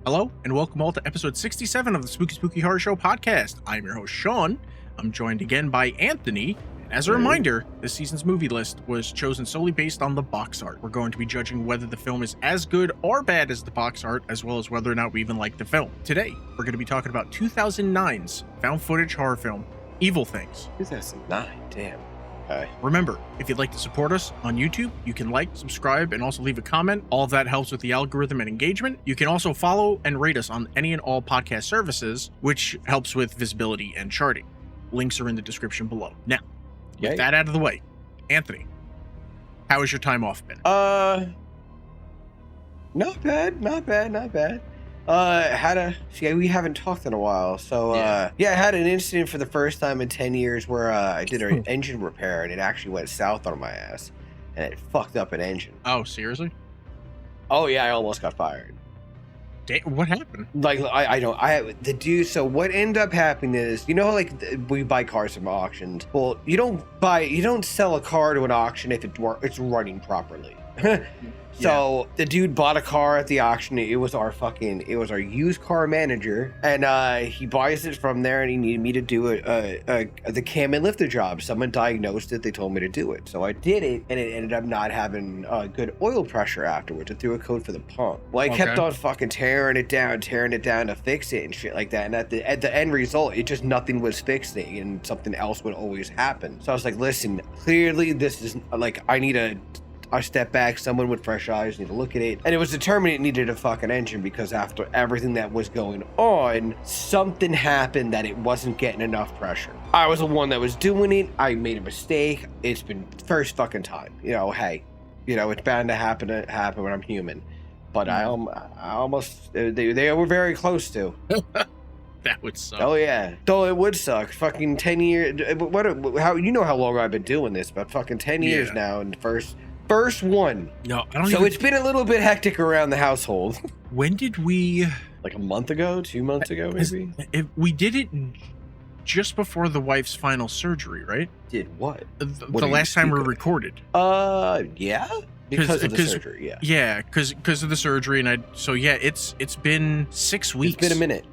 Hello, and welcome all to episode 67 of the Spooky Spooky Horror Show podcast. I'm your host, Sean. I'm joined again by Anthony. And as a reminder, this season's movie list was chosen solely based on the box art. We're going to be judging whether the film is as good or bad as the box art, as well as whether or not we even like the film. Today, we're going to be talking about 2009's found footage horror film, Evil Things. 2009, damn. Okay. Remember, if you'd like to support us on YouTube, you can like, subscribe, and also leave a comment. All of that helps with the algorithm and engagement. You can also follow and rate us on any and all podcast services, which helps with visibility and charting. Links are in the description below. Now, with that out of the way, Anthony, how has your time off been? Not bad. We haven't talked in a while, so I had an incident for the first time in 10 years where I did an engine repair and it actually went south on my ass and it fucked up an engine. Oh, seriously? Oh yeah, I almost got fired. What happened? So what ended up happening is, you know, like we buy cars from auctions. Well, you don't sell a car to an auction if it's running properly. So the dude bought a car at the auction. It was our used car manager, and he buys it from there, and he needed me to do the cam and lifter job. Someone diagnosed it. They told me to do it, so I did it, and it ended up not having good oil pressure afterwards. I threw a code for the pump. Well, I kept on fucking tearing it down to fix it and shit like that. And at the end result, it just nothing was fixing, and something else would always happen. So I was like, listen, clearly this is like I need a step back, someone with fresh eyes need to look at it. And it was determined it needed a fucking engine because after everything that was going on, something happened that it wasn't getting enough pressure. I was the one that was doing it. I made a mistake. It's been first fucking time. You know, hey, you know, it's bound to happen when I'm human. But I almost, they were very close to. That would suck. Oh yeah, though it would suck. Fucking 10 years. How you know how long I've been doing this? But fucking 10 years now, and First one. No, I don't. So it's been a little bit hectic around the household. When did we? Like a month ago, 2 months ago, maybe. We did it just before the wife's final surgery, right? Did what? The last time we recorded. Yeah. Because of the surgery, yeah. Yeah, because of the surgery, and it's been 6 weeks. It's been a minute.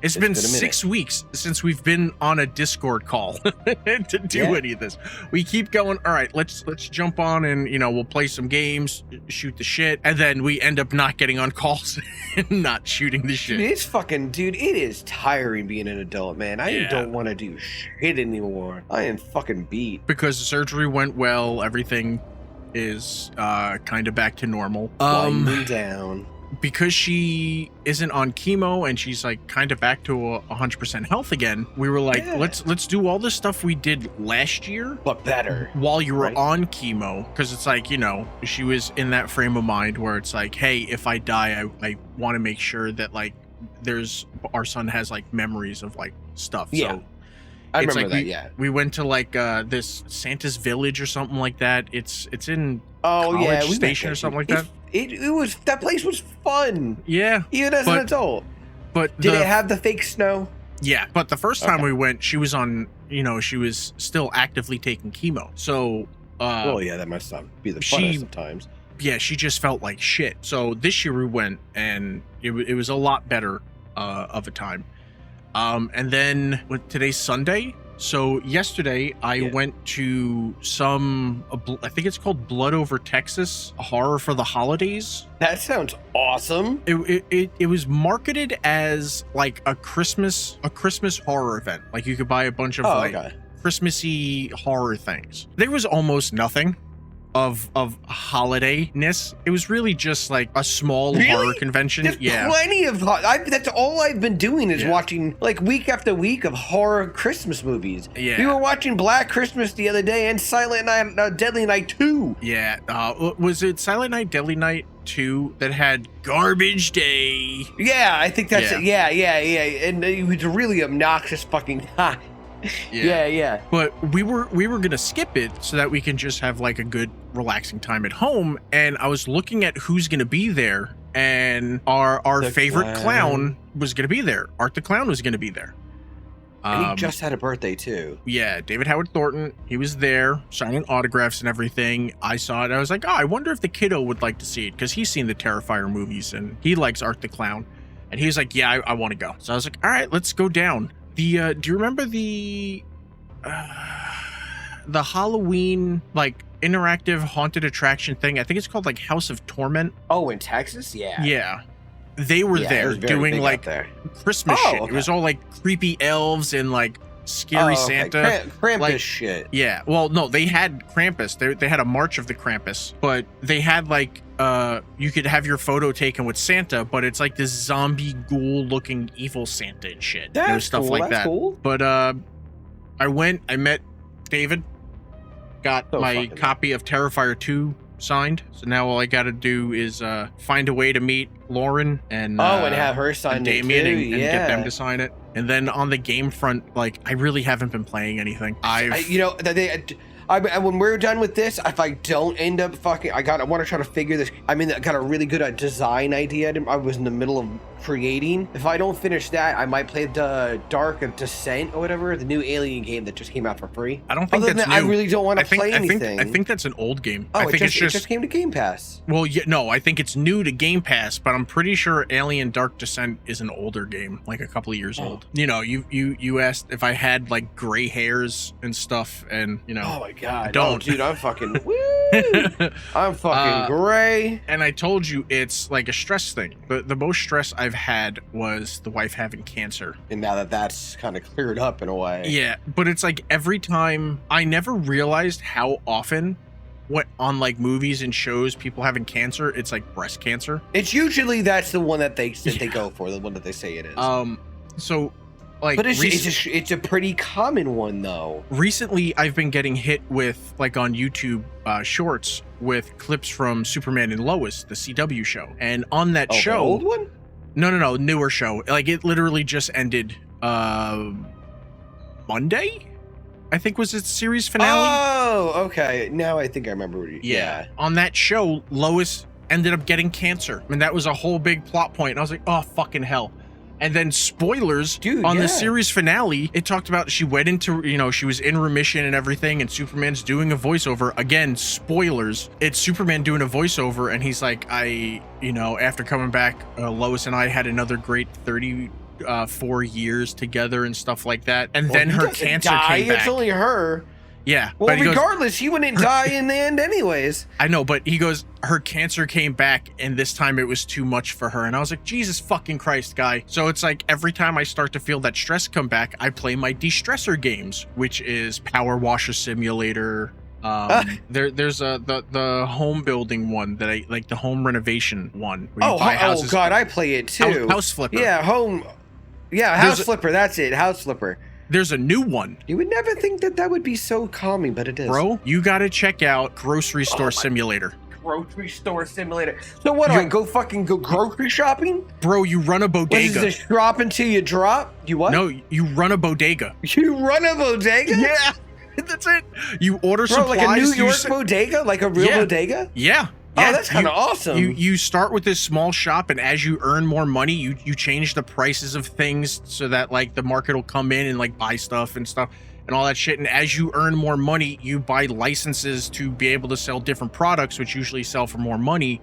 It's been 6 weeks since we've been on a Discord call to do any of this. We keep going, all right, let's jump on and, you know, we'll play some games, shoot the shit, and then we end up not getting on calls and not shooting the shit. It is tiring being an adult, man. I don't want to do shit anymore. I am fucking beat. Because the surgery went well, everything is kind of back to normal. Winding down. Because she isn't on chemo and she's like kind of back to 100% health again, we were like, let's do all this stuff we did last year, but better while you were on chemo. Because it's like, you know, she was in that frame of mind where it's like, hey, if I die, I want to make sure that like our son has like memories of like stuff. Yeah. So I remember that. We went to like this Santa's Village or something like that. It's in College Station or something like that. It was, that place was fun. Yeah. Even as an adult. But did it have the fake snow? Yeah, but the first time we went, she was she was still actively taking chemo. So that must not be the funnest of times. Yeah, she just felt like shit. So this year we went and it was a lot better of a time. And then today's Sunday. So yesterday I went to I think it's called Blood Over Texas, a horror for the holidays. That sounds awesome. It was marketed as like a Christmas horror event. Like you could buy a bunch of Christmassy horror things. There was almost nothing of holidayness. It was really just like a small horror convention. There's plenty of that's all I've been doing is watching like week after week of horror Christmas movies. We were watching Black Christmas the other day and Silent Night Deadly Night 2. Was it Silent Night Deadly Night 2 that had Garbage Day? I think that's it. And it was really obnoxious fucking But we were gonna skip it so that we can just have like a good relaxing time at home. And I was looking at who's gonna be there, and our favorite clown was gonna be there. Art the Clown was gonna be there. And he just had a birthday too. Yeah, David Howard Thornton. He was there signing autographs and everything. I saw it. I was like, oh, I wonder if the kiddo would like to see it, because he's seen the Terrifier movies and he likes Art the Clown. And he was like, yeah, I want to go. So I was like, all right, let's go down. Do you remember the Halloween, like, interactive haunted attraction thing? I think it's called, like, House of Torment. Oh, in Texas? Yeah. Yeah. They were there doing, like, Christmas shit. Okay. It was all, like, creepy elves and, like, scary Santa. Krampus like, shit. Yeah. Well, no, they had Krampus. They had a March of the Krampus. But they had, like, you could have your photo taken with Santa, but it's like this zombie ghoul-looking evil Santa and shit. That's stuff cool. like That's that. Cool. But I met David, got my copy of Terrifier 2 signed. So now all I got to do is find a way to meet Lauren and and have her sign Damien and get them to sign it. And then on the game front, like, I really haven't been playing anything. When we're done with this, if I don't end up I want to try to figure this. I mean, I got a really good design idea. I was in the middle of creating. If I don't finish that, I might play the Dark of Descent or whatever, the new Alien game that just came out for free. I don't think that's new. I really don't want to play anything. I think that's an old game. Oh, I think it just came to Game Pass. Well, yeah, no, I think it's new to Game Pass, but I'm pretty sure Alien Dark Descent is an older game, like a couple of years old. You know, you asked if I had, like, gray hairs and stuff, and, you know. Oh my god. Don't. Dude, I'm fucking I'm fucking gray. And I told you it's like a stress thing. The most stress I've had was the wife having cancer. And now that's kind of cleared up in a way. Yeah, but it's like every time, I never realized how often what on, like, movies and shows, people having cancer, it's like breast cancer. It's usually that's the one that they go for, the one that they say it is. So, like, but it's a pretty common one, though. Recently, I've been getting hit with, like, on YouTube shorts with clips from Superman and Lois, the CW show. And on that show, the old one? No, newer show. Like, it literally just ended Monday, I think, was its series finale. Oh, okay. Now I think I remember what yeah. On that show, Lois ended up getting cancer. And that was a whole big plot point. And I was like, oh, fucking hell. And then spoilers, the series finale, it talked about she went into, she was in remission and everything, and Superman's doing a voiceover. Again, spoilers. It's Superman doing a voiceover, and he's like, after coming back, Lois and I had another great 34 years together and stuff like that. And then her cancer came back. It's only her. Yeah. Well, but regardless, he wouldn't die in the end anyways. I know, but he goes, her cancer came back, and this time it was too much for her. And I was like, Jesus fucking Christ, guy. So it's like every time I start to feel that stress come back, I play my de-stressor games, which is Power Washer Simulator. There's the home building one that I like, the home renovation one. Where you buy houses. God, I play it too. House Flipper. Yeah, House Flipper. That's it, House Flipper. There's a new one. You would never think that would be so calming, but it is. Bro, you gotta check out Grocery Store Simulator. Grocery Store Simulator. So what, do I go grocery shopping? Bro, you run a bodega. What is this, drop until you drop? You what? No, you run a bodega. You run a bodega? Yeah, that's it. You order supplies. Like a New York bodega? Like a real bodega? Yeah. Oh, that's kind of awesome. You start with this small shop, and as you earn more money, you change the prices of things so that, like, the market will come in and, like, buy stuff and all that shit. And as you earn more money, you buy licenses to be able to sell different products, which usually sell for more money.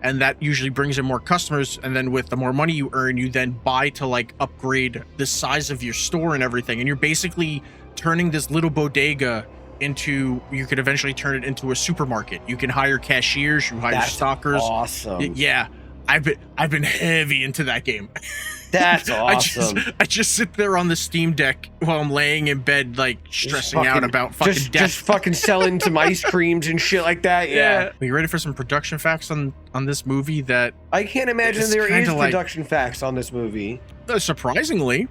And that usually brings in more customers. And then with the more money you earn, you then buy to, like, upgrade the size of your store and everything. And you're basically turning this little bodega into, you could eventually turn it into a supermarket. You can hire cashiers, you hire stockers. Awesome. Yeah, I've been heavy into that game. That's awesome. I just sit there on the Steam Deck while I'm laying in bed, like, stressing out about fucking death. Just fucking selling some ice creams and shit like that. Yeah. Are you ready for some production facts on this movie? That I can't imagine there is production facts on this movie. Surprisingly,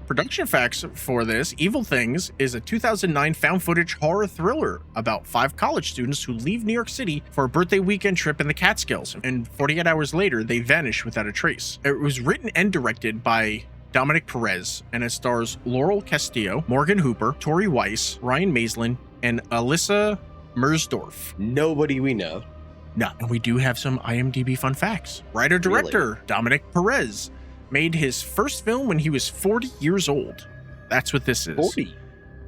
production facts for this, Evil Things is a 2009 found footage horror thriller about 5 college students who leave New York City for a birthday weekend trip in the Catskills, and 48 hours later, they vanish without a trace. It was written and directed by Dominic Perez, and it stars Laurel Castillo, Morgan Hooper, Tori Weiss, Ryan Maislin, and Alyssa Mersdorf. Nobody we know. No, and we do have some IMDb fun facts. Writer-director Dominic Perez made his first film when he was 40 years old. That's what this is. 40?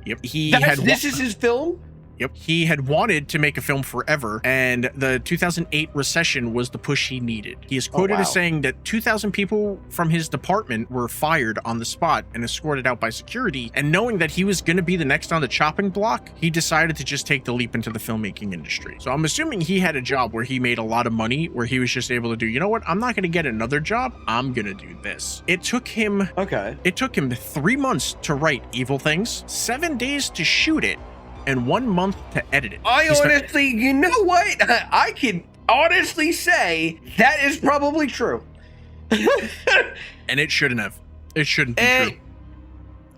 Yep. This is his film? Yep. He had wanted to make a film forever, and the 2008 recession was the push he needed. He is quoted as saying that 2,000 people from his department were fired on the spot and escorted out by security, and knowing that he was going to be the next on the chopping block, he decided to just take the leap into the filmmaking industry. So I'm assuming he had a job where he made a lot of money, where he was just able to do, you know what, I'm not going to get another job, I'm going to do this. It took him 3 months to write Evil Things, 7 days to shoot it, and 1 month to edit it. You know what? I can honestly say that is probably true. And it shouldn't have. It shouldn't be true.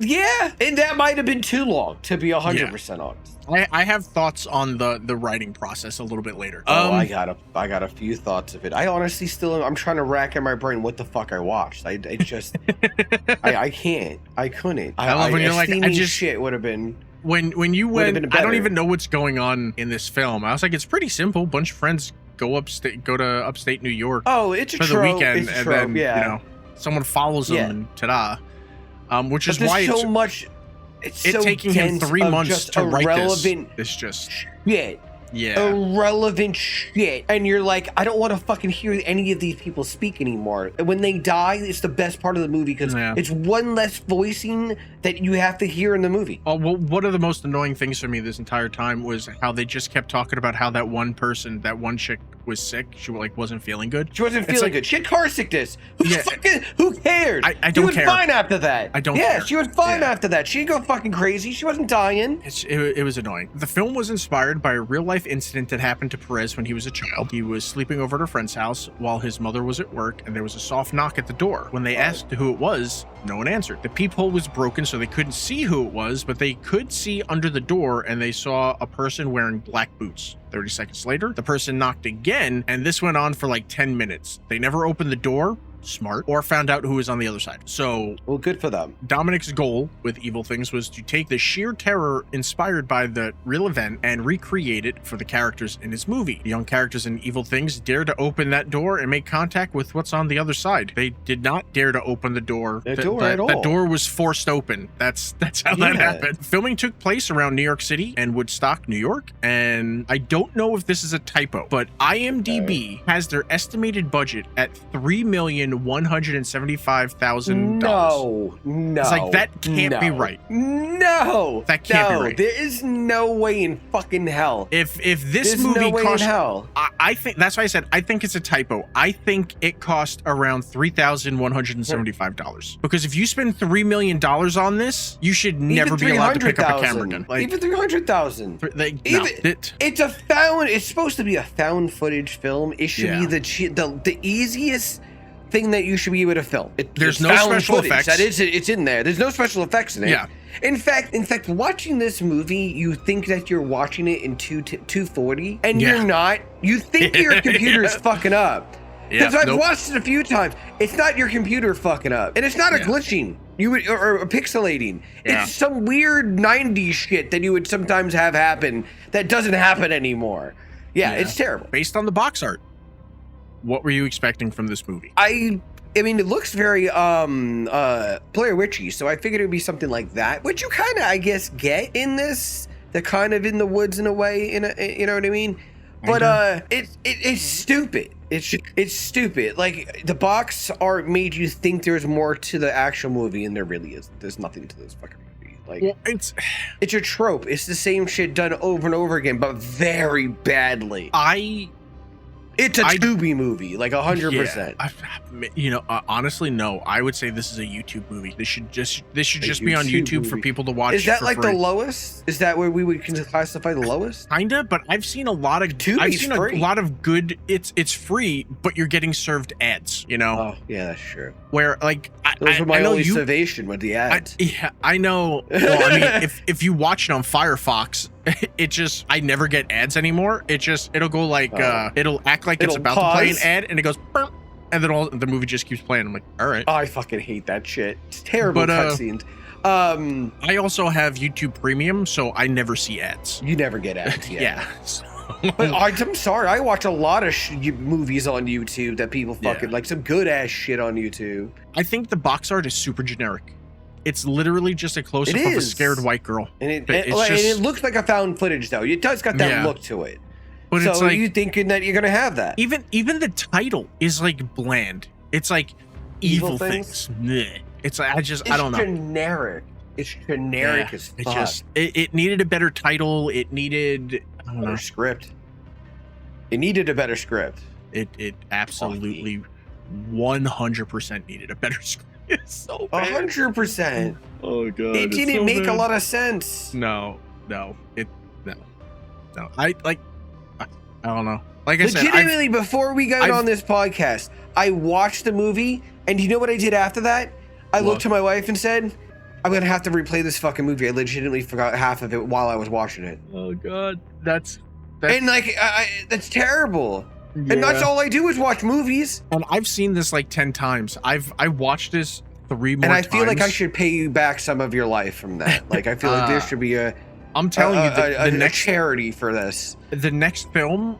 Yeah, and that might have been too long, to be 100% honest. I have thoughts on the writing process a little bit later. I got a few thoughts of it. I honestly I'm trying to rack in my brain what the fuck I watched. I just I can't. I couldn't. I love when you're like, shit would have been. When you went, I don't even know what's going on in this film. I was like, it's pretty simple. Bunch of friends go to upstate New York. Oh, it's a for trope. the weekend, it's a and trope, then you know, someone follows them, and ta-da. Which is why so much. It's so taking him 3 months to write this. It's just shit. Yeah. Irrelevant shit. And you're like, I don't want to fucking hear any of these people speak anymore. And when they die, it's the best part of the movie because it's one less voicing that you have to hear in the movie. Oh, well, one of the most annoying things for me this entire time was how they just kept talking about how that one person, that one chick was sick. She wasn't feeling good. She wasn't feeling good. She had car sickness. Who cares? I don't care. She was fine after that. I don't care. Yeah, she was fine after that. She didn't go fucking crazy. She wasn't dying. It was annoying. The film was inspired by a real life incident that happened to Perez when he was a child. He was sleeping over at a friend's house while his mother was at work, and there was a soft knock at the door. When they asked who it was, no one answered. The peephole was broken, so they couldn't see who it was, but they could see under the door, and they saw a person wearing black boots. 30 seconds later, the person knocked again, and this went on for like 10 minutes. They never opened the door, smart, or found out who was on the other side. So, well, good for them. Dominic's goal with Evil Things was to take the sheer terror inspired by the real event and recreate it for the characters in his movie. The young characters in Evil Things dare to open that door and make contact with what's on the other side. They did not dare to open the door. At all. That door was forced open. That's how that happened. Filming took place around New York City and Woodstock, New York, and I don't know if this is a typo, but IMDb has their estimated budget at $3,175,000. No. It's like, that can't be right. No. That can't be right. There is no way in fucking hell. If this movie cost, I think that's why I said I think it's a typo. I think it cost around $3,175 because if you spend $3 million on this, you should never be allowed to pick up a camera again. Like, even $300,000. It's supposed to be a found footage film. It should be the easiest thing that you should be able to film. There's no special effects. That is, it's in there. There's no special effects in it. Yeah. In fact, watching this movie, you think that you're watching it in 240, and you're not. You think your computer is fucking up. Because I've watched it a few times. It's not your computer fucking up, and it's not a glitching. Or pixelating. Yeah. It's some weird 90s shit that you would sometimes have happen that doesn't happen anymore. Yeah, it's terrible. Based on the box art, what were you expecting from this movie? I mean, it looks very Blair Witchy, so I figured it would be something like that, which you kind of, I guess, get in this. They're kind of in the woods in a way, you know what I mean? But it's stupid. It's stupid. Like, the box art made you think there's more to the actual movie, and there really is. There's nothing to this fucking movie. Like, it's a trope. It's the same shit done over and over again, but very badly. It's a Tubi movie, like 100%. Honestly, no. I would say this is a YouTube movie. This should just be on YouTube for people to watch. Is that for like free. The lowest? Is that where we would classify the lowest? Kinda, but I've seen a lot of good. It's free, but you're getting served ads. You know? Oh, yeah, that's true. Where like those were my only salvation with the ads. I know. Well, I mean, if you watch it on Firefox, I never get ads anymore. It'll go like it'll act like it's about to play an ad, and it goes burp, and then the movie just keeps playing. I'm like, all right. Oh, I fucking hate that shit. It's terrible cutscenes. I also have YouTube Premium, so I never see ads. You never get ads. Yeah. But I'm sorry, I watch a lot of movies on YouTube that people fucking like, some good ass shit on YouTube. I think the box art is super generic. It's literally just a close-up of a scared white girl. And it looks like a found footage, though. It does got that look to it. But so it's like, you thinking that you're gonna have that? Even the title is like bland. It's like evil things. Blech. It's like I don't know. Generic. It's generic as fuck. It needed a better title. It needed I don't know. Script. It needed a better script. It absolutely 100% needed a better script. It's so bad. 100%. Oh god. It didn't make a lot of sense. No. I don't know. Like I said, legitimately, before we got on this podcast, I watched the movie, and you know what I did after that? I looked to my wife and said, I'm gonna have to replay this fucking movie. I legitimately forgot half of it while I was watching it. Oh god. That's and like that's terrible. Yeah. And that's all I do is watch movies. And I've seen this like 10 times. I watched this 3 more times. And I feel like I should pay you back some of your life from that. Like I feel like there should be I'm telling you, the next charity for this. The next film,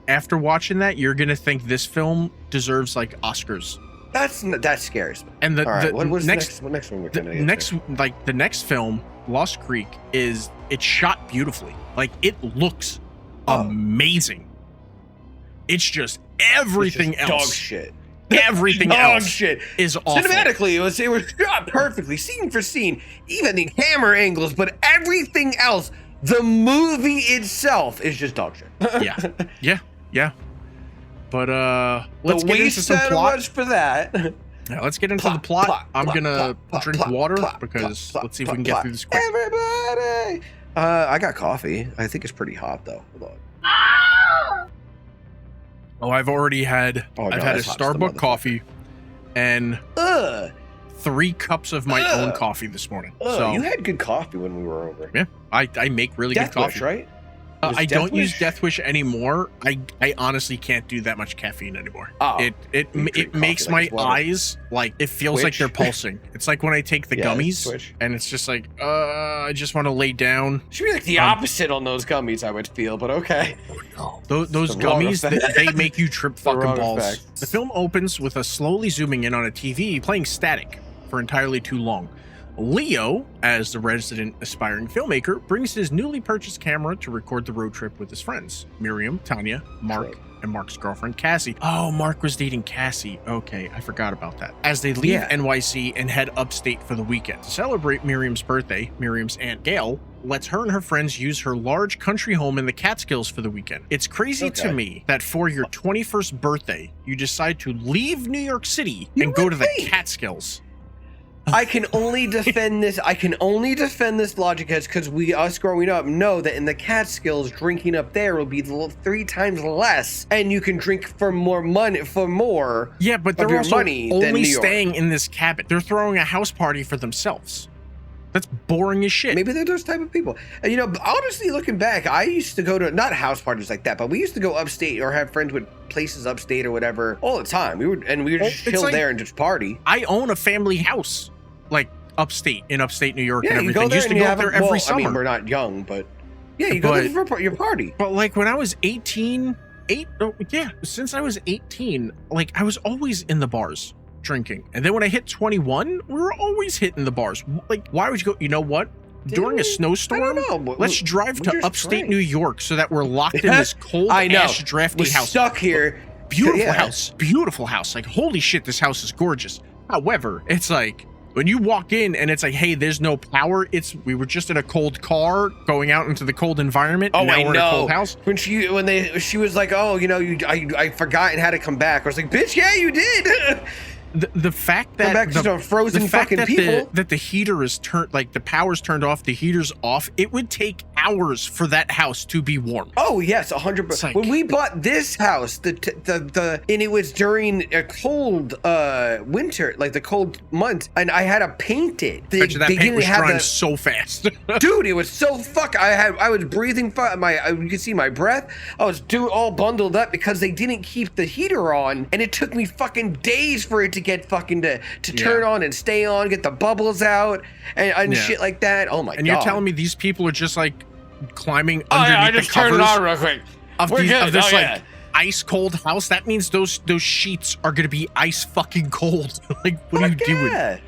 after watching that, you're gonna think this film deserves like Oscars. That scares me. And what next one we're gonna get the next film, Lost Creek, it's shot beautifully. Like it looks amazing. It's just everything else. Dog shit. Everything else is awful. Cinematically, it was shot perfectly, scene for scene, even the camera angles, but everything else, the movie itself is just dog shit. Yeah. But let's get into some plot. Much for that. Yeah, let's get into the plot. I'm gonna drink water because let's see if we can get through this quick. Everybody, I got coffee. I think it's pretty hot though. Hold on. Oh, I've already had. I've had a Starbucks coffee, and 3 cups of my own coffee this morning. So you had good coffee when we were over. Yeah, I make really good coffee. Wish, right? I don't use Death Wish anymore. I honestly can't do that much caffeine anymore. It makes my eyes like it feels like they're pulsing. It's like when I take the gummies, and it's just like I just want to lay down. Should be like the opposite on those gummies. I would feel, but okay. Those gummies they make you trip fucking balls. The film opens with us slowly zooming in on a TV playing static for entirely too long. Leo, as the resident aspiring filmmaker, brings his newly purchased camera to record the road trip with his friends, Miriam, Tanya, Mark, and Mark's girlfriend, Cassie. Oh, Mark was dating Cassie. Okay, I forgot about that. As they leave NYC and head upstate for the weekend. To celebrate Miriam's birthday, Miriam's Aunt Gail lets her and her friends use her large country home in the Catskills for the weekend. It's crazy to me that for your 21st birthday, you decide to leave New York City and go to the Catskills. I can only defend this. Logic because us growing up know that in the Catskills, drinking up there will be 3 times less, and you can drink for more money Yeah, but they're also only staying in this cabin. They're throwing a house party for themselves. That's boring as shit. Maybe they're those type of people. And, honestly, looking back, I used to go to not house parties like that, but we used to go upstate or have friends with places upstate or whatever all the time. We would just chill there and just party. I own a family house, like in upstate New York and everything. You used to go up there every summer. I mean, we're not young, but you go there for your party. But like when I was 18, since I was 18, like I was always in the bars drinking. And then when I hit 21, we were always hitting the bars. Like, why would you go? You know what? During a snowstorm, let's drive to upstate New York so that we're locked in this cold ash drafty house. Stuck here. Beautiful house. Like, holy shit, this house is gorgeous. However, it's like when you walk in and it's like, hey, there's no power. We were just in a cold car going out into the cold environment. And now we're in a cold house. When she was like, oh, I forgot and had to come back. I was like, bitch, yeah, you did. The fact that that the heater is turned, like the power's turned off, the heater's off, it would take hours for that house to be warm. Oh yes, 100%. When we bought this house, and it was during a cold winter, like the cold month, and I had to paint it. That paint was drying so fast. Dude, it was so I was breathing you could see my breath. I was all bundled up because they didn't keep the heater on, and it took me fucking days for it to get fucking to turn on and stay on, get the bubbles out and shit like that. Oh my god. And you're telling me these people are just like climbing underneath the covers turn it on real quick. of this ice cold house? That means those sheets are gonna be ice fucking cold. Like, what are you doing?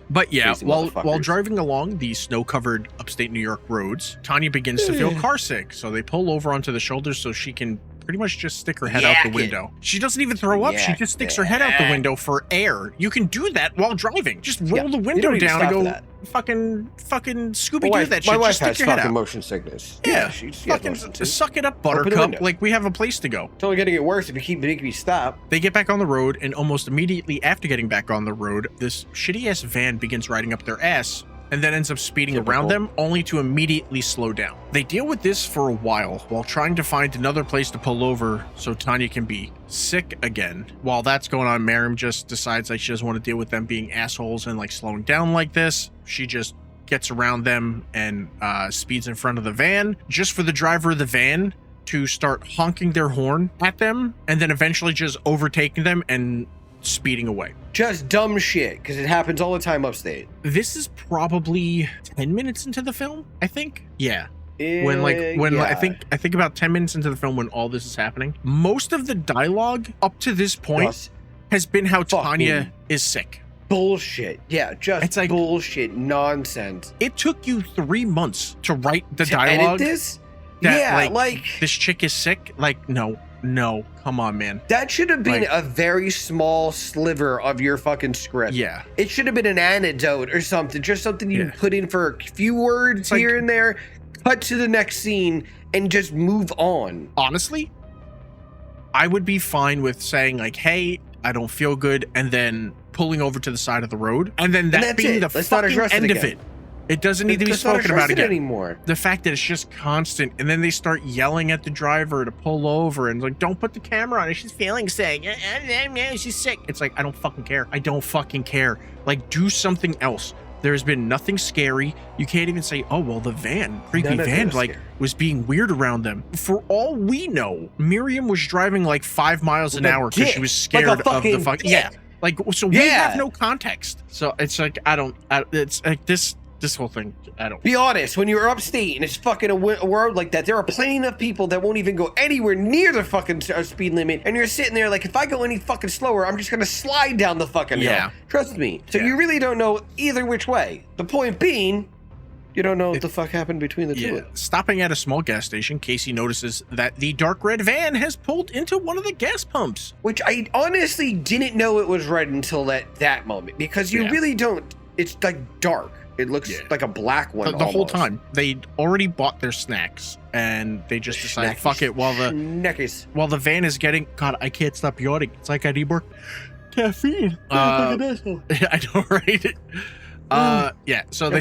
But yeah, Crazy while motherfuckers. driving along the snow-covered upstate New York roads, Tanya begins to feel car sick. So they pull over onto the shoulder so she can pretty much just stick her head out the window. She doesn't even throw up. She just sticks her head out the window for air. You can do that while driving. Just roll the window down and go fucking Scooby-Doo that shit. My wife just stick has your head fucking out. motion sickness. Yeah, she has fucking motion too. suck it up, Open the Buttercup. window. Like, we have a place to go. It's only gonna get worse if you keep making me stop. They get back on the road, and almost immediately after getting back on the road, this shitty-ass van begins riding up their ass and then ends up speeding around them, only to immediately slow down. They deal with this for a while trying to find another place to pull over so Tanya can be sick again. While that's going on, Miriam just decides like she doesn't want to deal with them being assholes and like slowing down like this. She just gets around them and speeds in front of the van, just for the driver of the van to start honking their horn at them and then eventually just overtaking them and speeding away. Just dumb shit, because it happens all the time upstate. This is probably 10 minutes into the film, I think. Yeah. I think about 10 minutes into the film when all this is happening. Most of the dialogue up to this point has been how Tanya is sick. Bullshit. Yeah, just it's like bullshit nonsense. It took you 3 months to write the to dialogue. Edit this? That, like this chick is sick. Like, no, come on, man. That should have been a very small sliver of your fucking script. Yeah. It should have been an anecdote or something. Just something you put in for a few words here and there, cut to the next scene, and just move on. Honestly, I would be fine with saying like, hey, I don't feel good, and then pulling over to the side of the road, and then that being the fucking end of it. It doesn't need to be spoken about again anymore. The fact that it's just constant, and then they start yelling at the driver to pull over, and like, don't put the camera on her. She's feeling sick. She's sick. It's like, I don't fucking care. I don't fucking care. Like, do something else. There's been nothing scary. You can't even say, oh, well, the creepy van, like, was being weird around them. For all we know, Miriam was driving like 5 miles an hour because she was scared of the fucking. Yeah. Like, so we have no context. So it's like, it's like this whole thing, I don't. Be honest, when you're upstate and it's fucking a world like that, there are plenty of people that won't even go anywhere near the fucking speed limit, and you're sitting there like, if I go any fucking slower, I'm just gonna slide down the fucking hill. Trust me. So you really don't know either which way. The point being, you don't know what the fuck happened between the two. Stopping at a small gas station, Casey notices that the dark red van has pulled into one of the gas pumps. Which I honestly didn't know it was red until that moment, because you really don't. It's like dark. It looks like a black one. The whole time they'd already bought their snacks, and they just decided, fuck it. While the van is getting, God, I can't stop yawning. It's like I need more caffeine. I know, right? Yeah. So they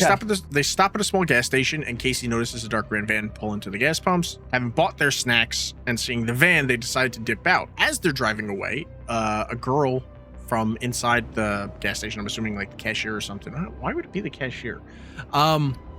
stop at a small gas station, and Casey notices a dark red van pull into the gas pumps. Having bought their snacks and seeing the van, they decide to dip out. As they're driving away, a girl from inside the gas station, I'm assuming like the cashier or something. Why would it be the cashier?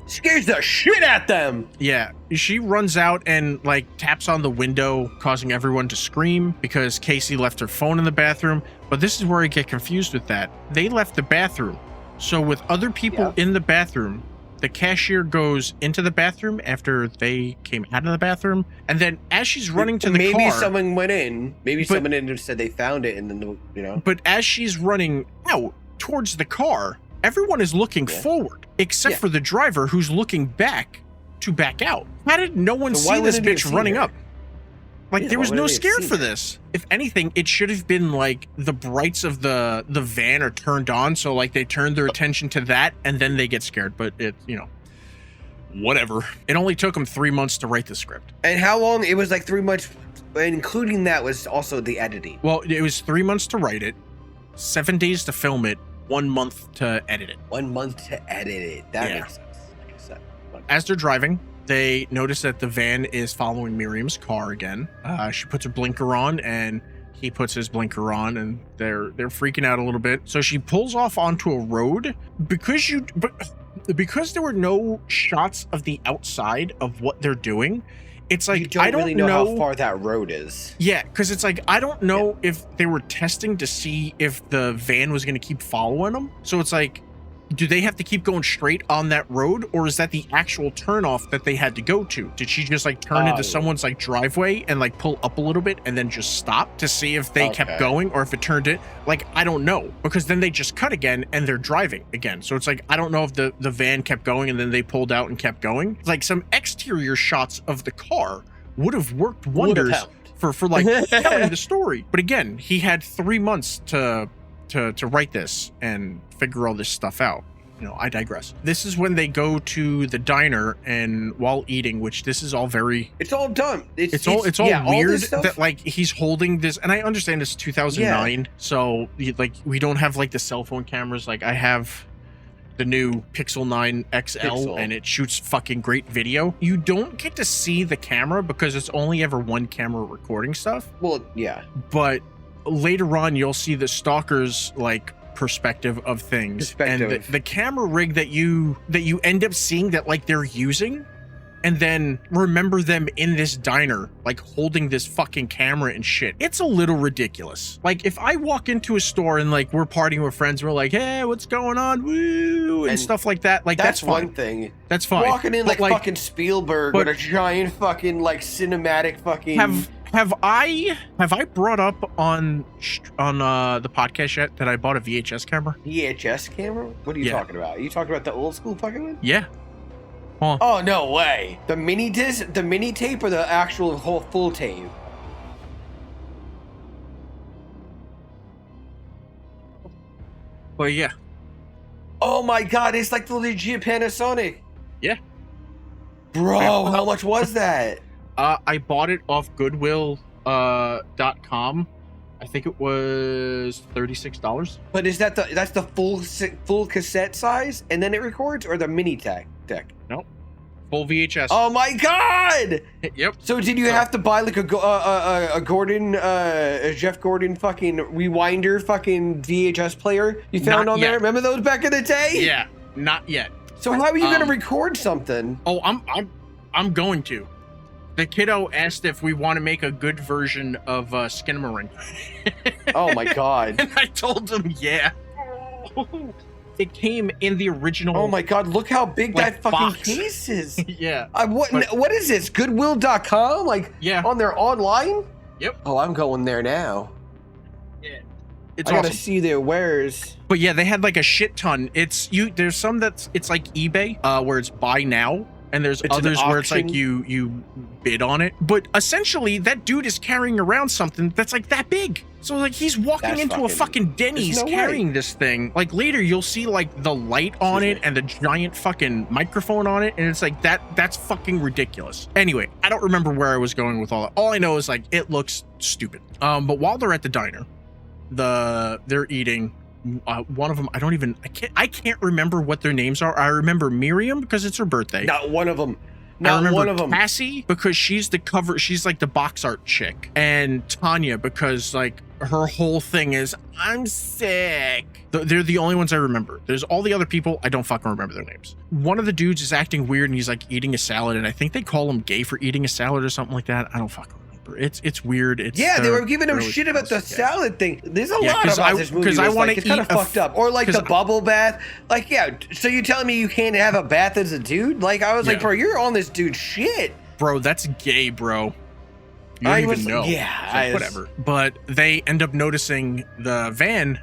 Scares the shit at them. Yeah, she runs out and like taps on the window, causing everyone to scream because Casey left her phone in the bathroom. But this is where I get confused with that. They left the bathroom. So with other people in the bathroom, the cashier goes into the bathroom after they came out of the bathroom, and then as she's running to the car, maybe someone went in. Maybe someone in and said they found it, and then But as she's running out towards the car, everyone is looking forward, except for the driver who's looking back to back out. How did no one see this bitch running up? Like, there was no scare for this. If anything, it should have been like the brights of the van are turned on, so like they turn their attention to that and then they get scared. But it, whatever. It only took them 3 months to write the script. And how long? It was like 3 months, including that was also the editing. Well, it was 3 months to write it, 7 days to film it, 1 month to edit it. 1 month to edit it. That makes sense. Like I said. As they're driving, they notice that the van is following Miriam's car again. She puts her blinker on, and he puts his blinker on, and they're freaking out a little bit. So she pulls off onto a road because there were no shots of the outside of what they're doing. It's like, I don't really know how far that road is. Yeah, because it's like, I don't know if they were testing to see if the van was going to keep following them. So it's like, do they have to keep going straight on that road, or is that the actual turnoff that they had to go to? Did she just like turn into someone's like driveway and like pull up a little bit and then just stop to see if they kept going, or if it turned it? Like, I don't know, because then they just cut again and they're driving again. So it's like, I don't know if the van kept going and then they pulled out and kept going. Like, some exterior shots of the car would have worked wonders for like telling the story. But again, he had 3 months to write this and figure all this stuff out. You know, I digress. This is when they go to the diner, and while eating, which this is all very, it's all done. It's all weird all that like he's holding this, and I understand it's 2009, so like we don't have like the cell phone cameras. Like I have the new Pixel 9 XL and it shoots fucking great video. You don't get to see the camera because it's only ever one camera recording stuff. Well, yeah. But later on, you'll see the stalker's like perspective of things, and the camera rig that you end up seeing that like they're using, and then remember them in this diner like holding this fucking camera and shit. It's a little ridiculous. Like, if I walk into a store and like we're partying with friends, we're like, hey, what's going on, woo, and stuff like that, like that's fine. One thing, that's fine. Walking in like fucking Spielberg with a giant fucking like cinematic fucking Have I brought up on the podcast yet that I bought a VHS camera? VHS camera? What are you talking about? Are you talking about the old school fucking one? Yeah. Oh, no way. The mini disc, the mini tape, or the actual whole full tape? Well, yeah. Oh my god, it's like the legit Panasonic. Yeah. Bro, how much was that? I bought it off Goodwill.com. I think it was $36. But is that that's the full cassette size, and then it records, or the mini deck? Nope. Full VHS. Oh my god! Yep. So did you have to buy like a Jeff Gordon fucking rewinder fucking VHS player you found on there? Remember those back in the day? Yeah, not yet. So how are you gonna record something? Oh, I'm going to. The kiddo asked if we want to make a good version of Skinamarink. Oh my god. And I told him, yeah. It came in the original. Oh my god, look how big that fucking box. Case is. Yeah. What is this? Goodwill.com? Like, on their online? Yep. Oh, I'm going there now. Yeah. I gotta see their wares. But yeah, they had like a shit ton. There's some it's like eBay, where it's buy now. And there's others where it's like you bid on it. But essentially, that dude is carrying around something that's like that big. So like he's walking into a fucking Denny's carrying this thing. Like later you'll see like the light on it and the giant fucking microphone on it, and it's like that's fucking ridiculous. Anyway, I don't remember where I was going with all that. All I know is like it looks stupid. But while they're at the diner, they're eating. One of them, I can't remember what their names are. I remember Miriam because it's her birthday. Not one of them. I remember Cassie because she's like the box art chick, and Tanya because like her whole thing is I'm sick. They're the only ones I remember. There's all the other people, I don't fucking remember their names. One of the dudes is acting weird and he's like eating a salad, and I think they call him gay for eating a salad or something like that. I don't fucking remember. It's weird. They were giving him shit about the salad thing. There's a lot about this movie. Because I want to it's kind of fucked up. Or like the bubble bath. Like, yeah, so you're telling me you can't have a bath as a dude? Like, I was like, bro, you're on this dude's shit. Bro, that's gay, bro. You don't even know. Yeah, so whatever. But they end up noticing the van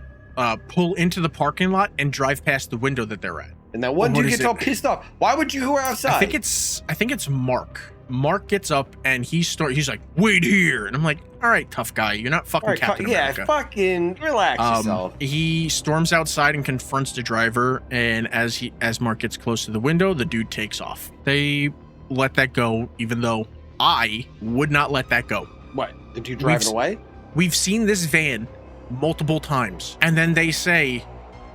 pull into the parking lot and drive past the window that they're at. And that one dude gets all pissed off. Why would you go outside? I think it's Mark. Mark gets up and he's like, wait here. And I'm like, all right, tough guy. You're not fucking Captain America. Yeah, fucking relax yourself. He storms outside and confronts the driver. And as Mark gets close to the window, the dude takes off. They let that go, even though I would not let that go. What? The dude driving away? We've seen this van multiple times. And then they say,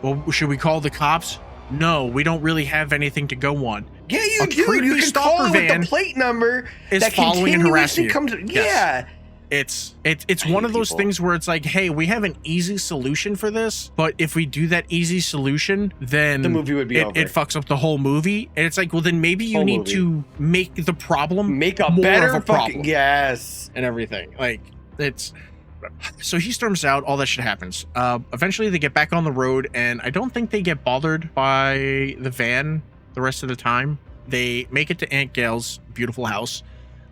well, should we call the cops? No, we don't really have anything to go on. Yeah, you do. You can call it with the plate number that following and harassing you. Yeah. It's one of those things where it's like, hey, we have an easy solution for this, but if we do that easy solution, then the movie would be over. It fucks up the whole movie. And it's like, well, then maybe you need to make the problem make a more better of a problem. Yes. And everything. Like, it's So he storms out, all that shit happens. Eventually they get back on the road, and I don't think they get bothered by the van the rest of the time. They make it to Aunt Gail's beautiful house,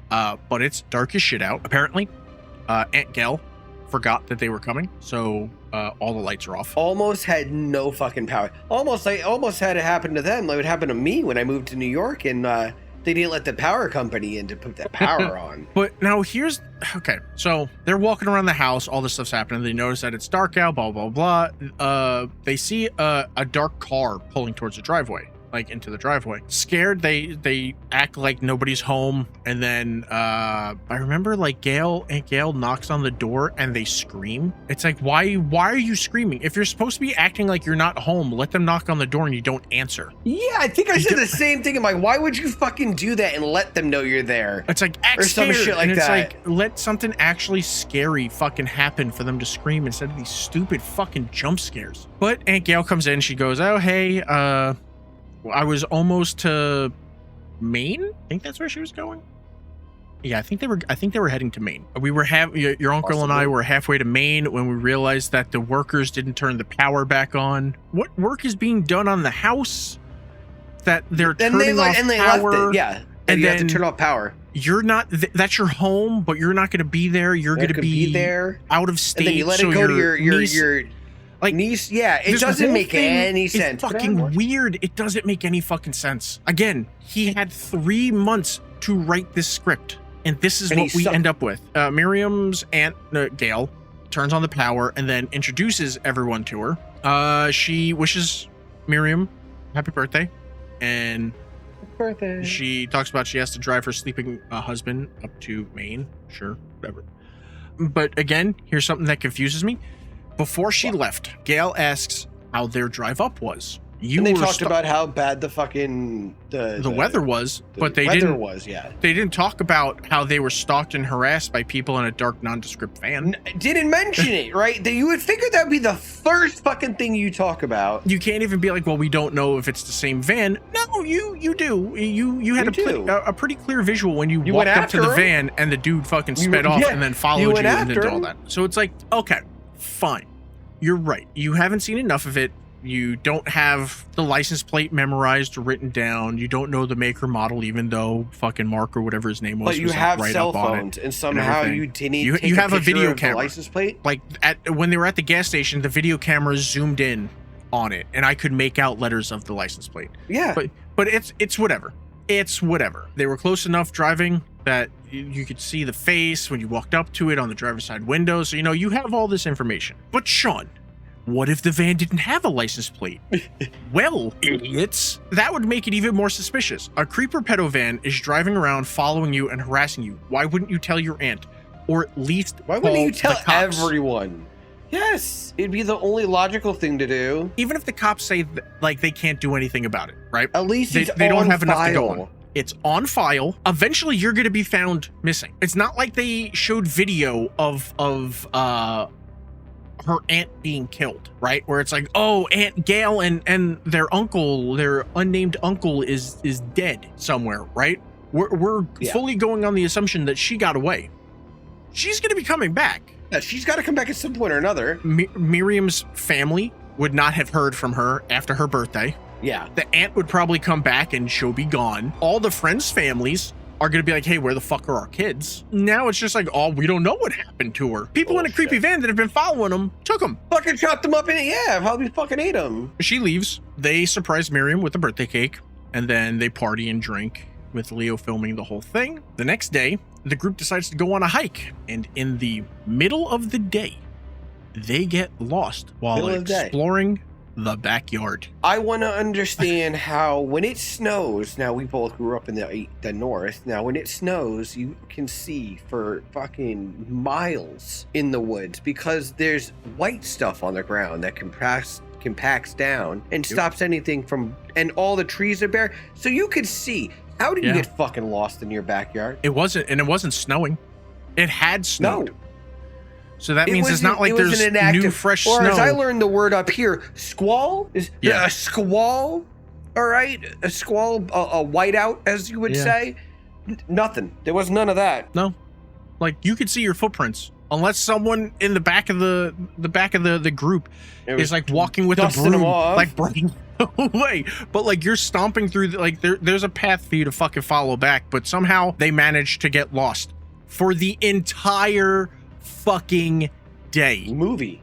but it's dark as shit out. Apparently, Aunt Gail forgot that they were coming, so all the lights are off. Almost had no fucking power. Almost had it happen to them like it happened to me when I moved to New York, and they didn't let the power company in to put the power on. But now okay, so they're walking around the house, all this stuff's happening. They notice that it's dark out, blah, blah, blah. They see a dark car pulling towards the driveway, like into the driveway. Scared, they act like nobody's home. And then I remember like Aunt Gail knocks on the door and they scream. It's like, why are you screaming? If you're supposed to be acting like you're not home, let them knock on the door and you don't answer. Yeah, I think I said the same thing. I'm like, why would you fucking do that and let them know you're there? It's like, act or some scared. shit like and it's that. like, let something actually scary fucking happen for them to scream instead of these stupid fucking jump scares. But Aunt Gail comes in, she goes, oh, hey, I was almost to Maine. I think that's where she was going. Yeah, I think they were heading to Maine. We were your uncle Possibly. and I were halfway to Maine when we realized that the workers didn't turn the power back on. What work is being done on the house that they're turning off power? Left it. Yeah, and you have to turn off power. You're not. That's your home, but you're not going to be there. You're going to be there, out of state. And then you let it go to your like niece. Yeah, it doesn't make any sense. It's fucking weird. It doesn't make any fucking sense. Again, he had 3 months to write this script, and this is what we end up with. Miriam's aunt Gail turns on the power and then introduces everyone to her. She wishes Miriam happy birthday, and she talks about she has to drive her sleeping husband up to Maine. Sure, whatever. But again, here's something that confuses me. Before she left, Gail asks how their drive up was. And they talked about how bad the fucking the weather was, but they didn't talk about how they were stalked and harassed by people in a dark, nondescript van. Didn't mention it, right? You would figure that'd be the first fucking thing you talk about. You can't even be like, well, we don't know if it's the same van. No, you do. You had a pretty clear visual when you walked up to the van and the dude fucking sped off and then followed you and did all that. So it's like, okay, fine. You're right. You haven't seen enough of it. You don't have the license plate memorized or written down. You don't know the maker model, even though fucking Mark or whatever his name was. But you have cell phones, and somehow you didn't. You have a video camera license plate. Like when they were at the gas station, the video camera zoomed in on it, and I could make out letters of the license plate. Yeah, but it's whatever. It's whatever. They were close enough driving that you could see the face when you walked up to it on the driver's side window. So you have all this information. But Sean, what if the van didn't have a license plate? Well, idiots, that would make it even more suspicious. A creeper pedo van is driving around following you and harassing you. Why wouldn't you tell your aunt? Or at least why wouldn't you tell everyone? Yes, it'd be the only logical thing to do. Even if the cops say like they can't do anything about it, right? At least they don't have enough to go on. It's on file. Eventually, you're going to be found missing. It's not like they showed video of her aunt being killed, right? Where it's like, oh, Aunt Gail and their unnamed uncle is dead somewhere, right? We're fully going on the assumption that she got away. She's going to be coming back. Yeah, she's got to come back at some point or another. Miriam's family would not have heard from her after her birthday. Yeah. The aunt would probably come back and she'll be gone. All the friends' families are going to be like, hey, where the fuck are our kids? Now it's just like, oh, we don't know what happened to her. People in a creepy van that have been following them took them. Fucking chopped them up in it. Yeah, probably fucking ate them. She leaves. They surprise Miriam with a birthday cake, and then they party and drink, with Leo filming the whole thing. The next day, the group decides to go on a hike, and in the middle of the day, they get lost while exploring the backyard. I want to understand how when it snows, now we both grew up in the north, now when it snows you can see for fucking miles in the woods because there's white stuff on the ground that compacts down and stops anything from, and all the trees are bare, so you could see. How did you get fucking lost in your backyard? It wasn't snowing. It had snowed. No. So that means it's not like there's new fresh snow. Or as I learned the word up here, squall is a squall. All right, a squall, a whiteout, as you would say. Nothing. There was none of that. No, like you could see your footprints unless someone in the back of the group is like walking with a dusting them broom, off. like breaking away. But like you're stomping through, like there's a path for you to fucking follow back, but somehow they managed to get lost for the entire fucking day. Movie.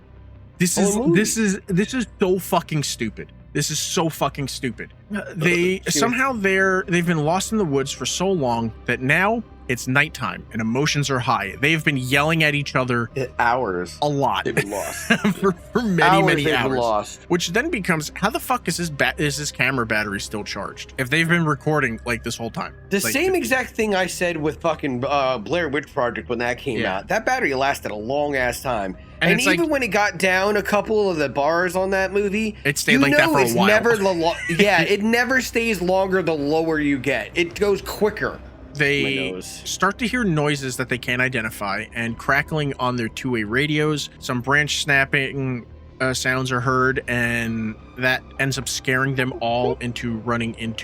This is so fucking stupid. This is so fucking stupid. They've been lost in the woods for so long that now it's nighttime and emotions are high. They've been yelling at each other hours. A lot. They've been lost. for many hours. Been lost. Which then becomes, how the fuck is his camera battery still charged if they've been recording like this whole time? The like, same exact thing I said with fucking Blair Witch Project when that came out. That battery lasted a long ass time. And even like, when it got down a couple of the bars on that movie, it stayed like that for a while. It never stays longer the lower you get. It goes quicker. They start to hear noises that they can't identify and crackling on their two-way radios. Some branch snapping sounds are heard, and that ends up scaring them all into running in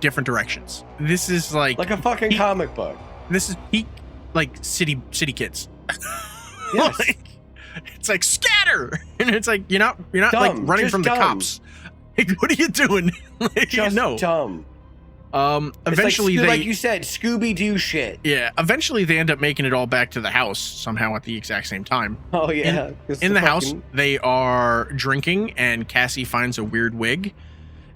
different directions. This is like a fucking comic book. This is peak like city kids. Yes. It's like scatter, and it's like you're not dumb, like running from dumb. the cops. Like, what are you doing? Like, just dumb. Eventually like you said, Scooby-Doo shit. Yeah, eventually they end up making it all back to the house somehow at the exact same time. Oh yeah. In the house, they are drinking, and Cassie finds a weird wig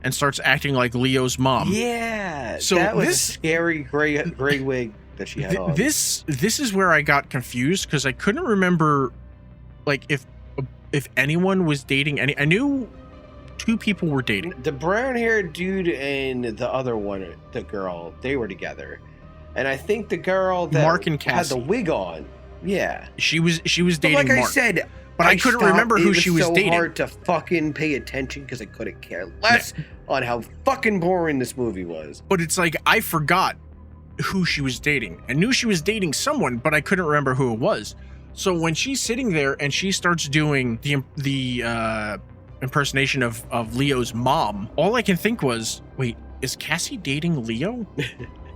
and starts acting like Leo's mom. Yeah. So that was a scary gray wig that she had on. This is where I got confused because I couldn't remember like if anyone was dating any. I knew two people were dating. The brown-haired dude and the other one, the girl, they were together. And I think the girl that Mark and had the wig on, yeah, she was dating like Mark. I said, but I couldn't remember who she was dating. It was so hard to fucking pay attention because I couldn't care less on how fucking boring this movie was. But it's like I forgot who she was dating. I knew she was dating someone, but I couldn't remember who it was. So when she's sitting there and she starts doing the impersonation of Leo's mom, all I can think was, wait, is Cassie dating Leo?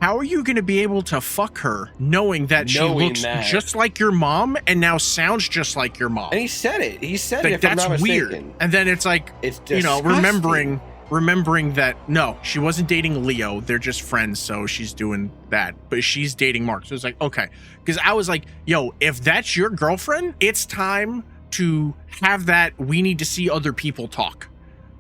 How are you going to be able to fuck her knowing that she looks just like your mom and now sounds just like your mom? And he said it. He said like, it. That's weird. And then it's like, it's remembering that no, she wasn't dating Leo. They're just friends, so she's doing that. But she's dating Mark. So it's like, okay. Because I was like, yo, if that's your girlfriend, it's time to have that we need to see other people talk.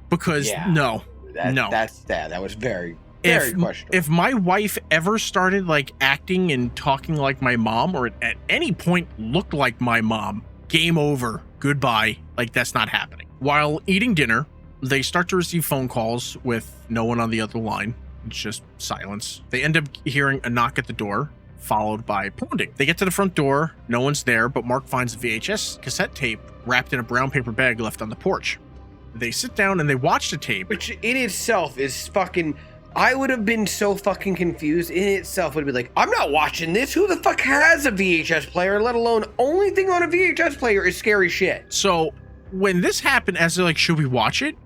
Because that was very questionable. If my wife ever started like acting and talking like my mom, or at any point looked like my mom, game over, goodbye. Like, that's not happening. While eating dinner, they start to receive phone calls with no one on the other line. It's just silence. They end up hearing a knock at the door, followed by pounding. They get to the front door, no one's there, but Mark finds a VHS cassette tape wrapped in a brown paper bag left on the porch. They sit down and they watch the tape. Which in itself is fucking... I would have been so fucking confused. In itself would be like, I'm not watching this. Who the fuck has a VHS player, let alone only thing on a VHS player is scary shit. So when this happened, as they're like, should we watch it?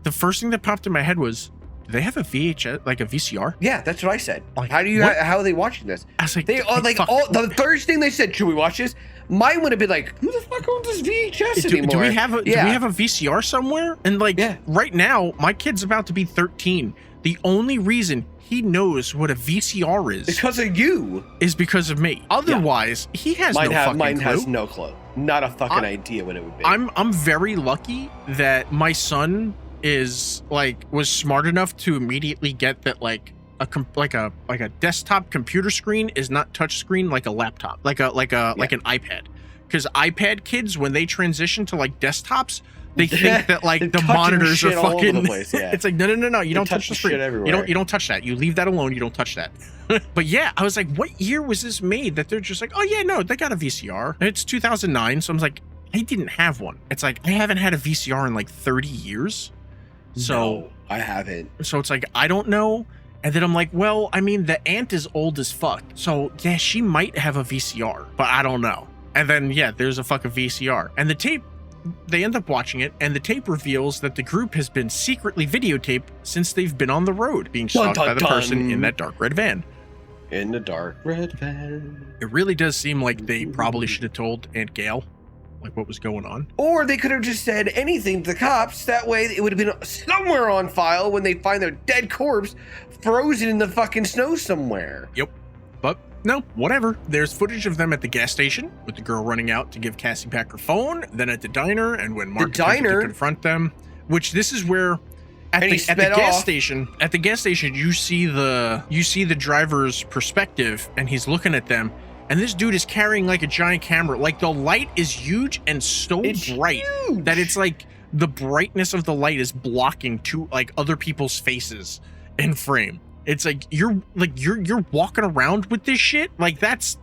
The first thing that popped in my head was, do they have a VHS, like a VCR? Yeah, that's what I said. Like, how are they watching this? I was like, the first thing they said, should we watch this? Mine would have been like, who the fuck owns this VHS anymore? Do we have a VCR somewhere? And like right now, my kid's about to be 13. The only reason he knows what a VCR is because of you is because of me. Otherwise, he has no fucking clue. Mine has no clue. Not a fucking idea what it would be. I'm very lucky that my son was smart enough to immediately get that like a desktop computer screen is not touch screen like a laptop, like an iPad. Because iPad kids, when they transition to like desktops, they think that like the monitors are fucking. It's like no, you don't touch the screen. You don't touch that. You leave that alone. You don't touch that. But yeah, I was like, what year was this made? That they're just like, oh yeah, no, they got a VCR. It's 2009. So I was like, I didn't have one. It's like I haven't had a VCR in like 30 years. So no, I haven't. So it's like I don't know. And then I'm like, well, I mean, the aunt is old as fuck. So yeah, she might have a VCR, but I don't know. And then yeah, there's a fucking VCR. And the tape, they end up watching it, and the tape reveals that the group has been secretly videotaped since they've been on the road, being stalked by the person in that dark red van. In the dark red van. It really does seem like they probably should have told Aunt Gail like what was going on. Or they could have just said anything to the cops. That way it would have been somewhere on file when they find their dead corpse frozen in the fucking snow somewhere. Yep. But no, whatever. There's footage of them at the gas station with the girl running out to give Cassie back her phone, then at the diner, and when Mark attempted to confront them, which this is where at the gas station you see the driver's perspective, and he's looking at them. And this dude is carrying like a giant camera. Like the light is huge and so bright that it's like the brightness of the light is blocking two like other people's faces in frame. It's like you're walking around with this shit. Like that's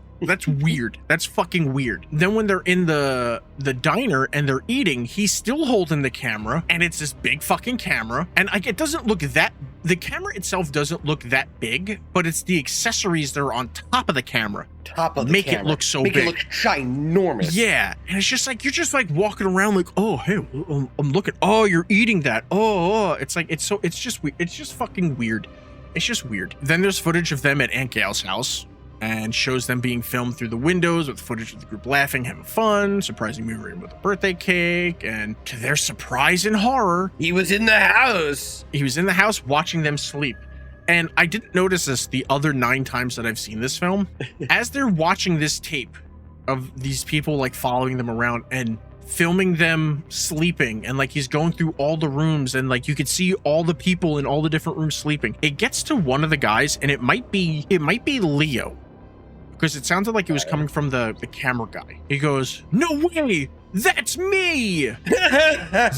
weird. That's fucking weird. Then when they're in the diner and they're eating, he's still holding the camera, and it's this big fucking camera. And like it doesn't look that, the camera itself doesn't look that big, but it's the accessories that are on top of the camera. Make it look so big. Make it look ginormous. Yeah. And it's just like you're just like walking around like, oh hey, I'm looking. Oh, you're eating that. Oh. It's like it's just weird. It's just fucking weird. It's just weird. Then there's footage of them at Aunt Gail's house, and shows them being filmed through the windows with footage of the group laughing, having fun, surprising Miriam with a birthday cake, and to their surprise and horror, he was in the house. He was in the house watching them sleep. And I didn't notice this the other 9 times that I've seen this film. As they're watching this tape of these people like following them around and filming them sleeping, and like he's going through all the rooms, and like you could see all the people in all the different rooms sleeping. It gets to one of the guys, and it might be Leo, because it sounded like it was coming from the camera guy. He goes, "No way, that's me."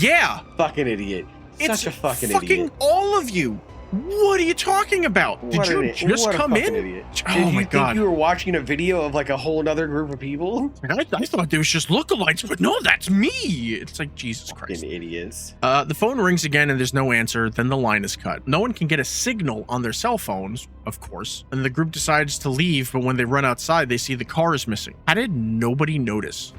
Yeah, fucking idiot. Such a fucking idiot. All of you. What are you talking about? Did you just come in? Idiot. Oh my God. Did you think you were watching a video of like a whole other group of people? I thought they was just lookalikes, but no, that's me. It's like, Jesus Christ. Fucking idiots. The phone rings again and there's no answer. Then the line is cut. No one can get a signal on their cell phones, of course. And the group decides to leave, but when they run outside, they see the car is missing. How did nobody notice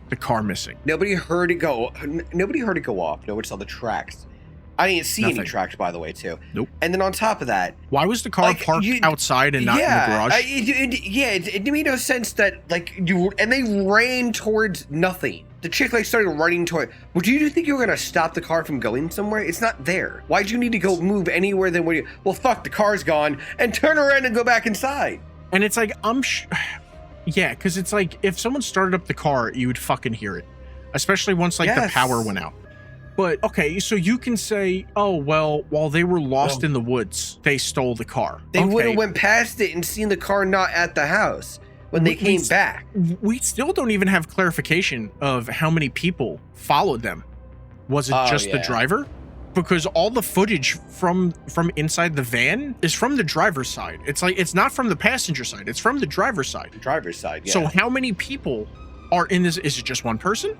the car missing? Nobody heard it go. Nobody heard it go off. Nobody saw the tracks. I didn't see any tracks, by the way, too. Nope. And then on top of that, why was the car parked outside and not in the garage? It made no sense that and they ran towards nothing. The chick like started running toward. Well, do you think you were gonna stop the car from going somewhere? It's not there. Why'd you need to go move anywhere than where you? Well, fuck, the car's gone, and turn around and go back inside. And it's like yeah, because it's like if someone started up the car, you would fucking hear it, especially once like the power went out. But, okay, so you can say, oh, well, while they were lost in the woods, they stole the car. They would have went past it and seen the car not at the house when they came back. We still don't even have clarification of how many people followed them. Was it just the driver? Because all the footage from inside the van is from the driver's side. It's like, it's not from the passenger side. It's from the driver's side. Driver's side, yeah. So how many people are in this? Is it just one person?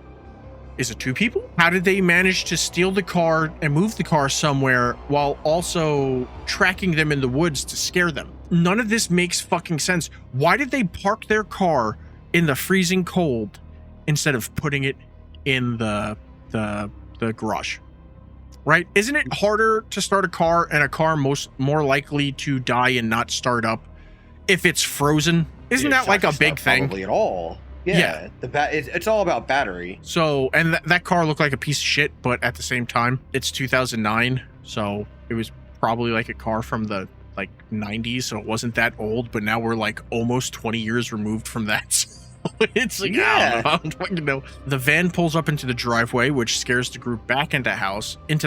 Is it 2 people? How did they manage to steal the car and move the car somewhere while also tracking them in the woods to scare them? None of this makes fucking sense. Why did they park their car in the freezing cold instead of putting it in the garage? Right? Isn't it harder to start a car and a car more likely to die and not start up if it's frozen? Isn't that like a big thing? Probably at all. Yeah. It's all about battery. So, and that car looked like a piece of shit, but at the same time, it's 2009, so it was probably like a car from the like 90s, so it wasn't that old. But now we're like almost 20 years removed from that. It's like, I don't fucking know. The van pulls up into the driveway, which scares the group back into the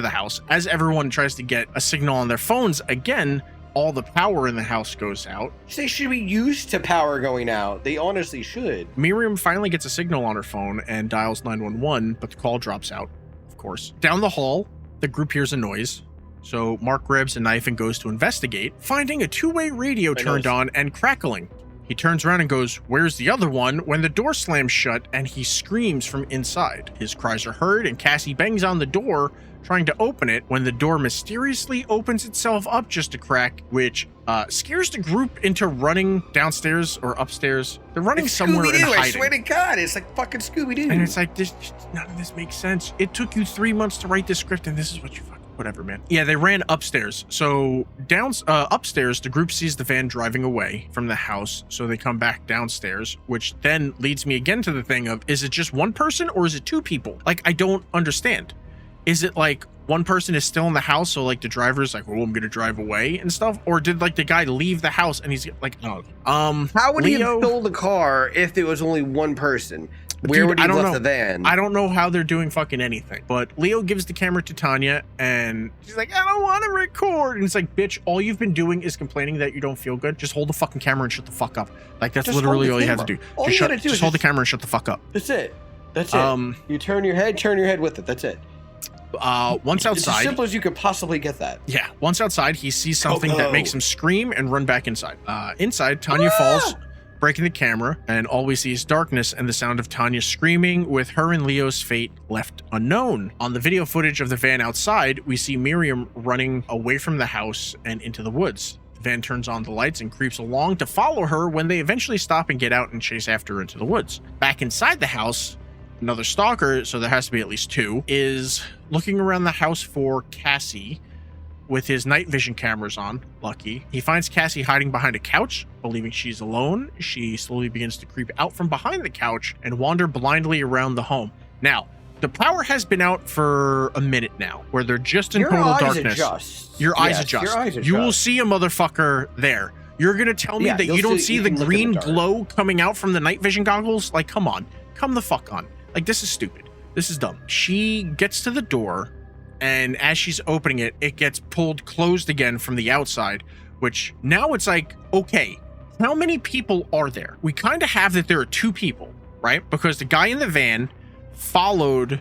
house. As everyone tries to get a signal on their phones again, all the power in the house goes out. They should be used to power going out. They honestly should. Miriam finally gets a signal on her phone and dials 911, but the call drops out, of course. Down the hall, the group hears a noise. So Mark grabs a knife and goes to investigate, finding a 2-way radio turned on and crackling. He turns around and goes, "Where's the other one?" when the door slams shut and he screams from inside. His cries are heard and Cassie bangs on the door, trying to open it, when the door mysteriously opens itself up just a crack, which scares the group into running downstairs or upstairs. They're running somewhere and hiding. I swear to God, it's like fucking Scooby-Doo. And it's like, none of this makes sense. It took you 3 months to write this script, and this is what you fucking whatever, man. Yeah, they ran upstairs. So upstairs, the group sees the van driving away from the house. So they come back downstairs, which then leads me again to the thing of, is it just one person or is it two people? Like, I don't understand. Is it like one person is still in the house, so like the driver's like, oh, I'm gonna drive away and stuff? Or did like the guy leave the house and he's like, oh, how would he have stole the car if it was only one person? Where would he have left the van? I don't know how they're doing fucking anything. But Leo gives the camera to Tanya and she's like, I don't want to record. And it's like, bitch, all you've been doing is complaining that you don't feel good. Just hold the fucking camera and shut the fuck up. Like, that's just literally all you have to do. Just hold the camera and shut the fuck up. That's it. That's it. You turn your head with it. That's it. Once outside, it's as simple as you could possibly get that. Yeah. Once outside, he sees something that makes him scream and run back inside. Inside, Tanya falls, breaking the camera, and all we see is darkness and the sound of Tanya screaming, with her and Leo's fate left unknown. On the video footage of the van outside, we see Miriam running away from the house and into the woods. The van turns on the lights and creeps along to follow her when they eventually stop and get out and chase after her into the woods. Back inside the house, another stalker, so there has to be at least two, is looking around the house for Cassie with his night vision cameras on. Lucky. He finds Cassie hiding behind a couch. Believing she's alone, she slowly begins to creep out from behind the couch and wander blindly around the home. Now, the power has been out for a minute now, where they're just in total darkness. Your eyes adjust. You will see a motherfucker there. You're gonna tell me that you don't see the green glow coming out from the night vision goggles? Like, come on. Come the fuck on. Like, this is stupid. This is dumb. She gets to the door, and as she's opening it, it gets pulled closed again from the outside, which now it's like, okay, how many people are there? We kind of have that there are two people, right? Because the guy in the van followed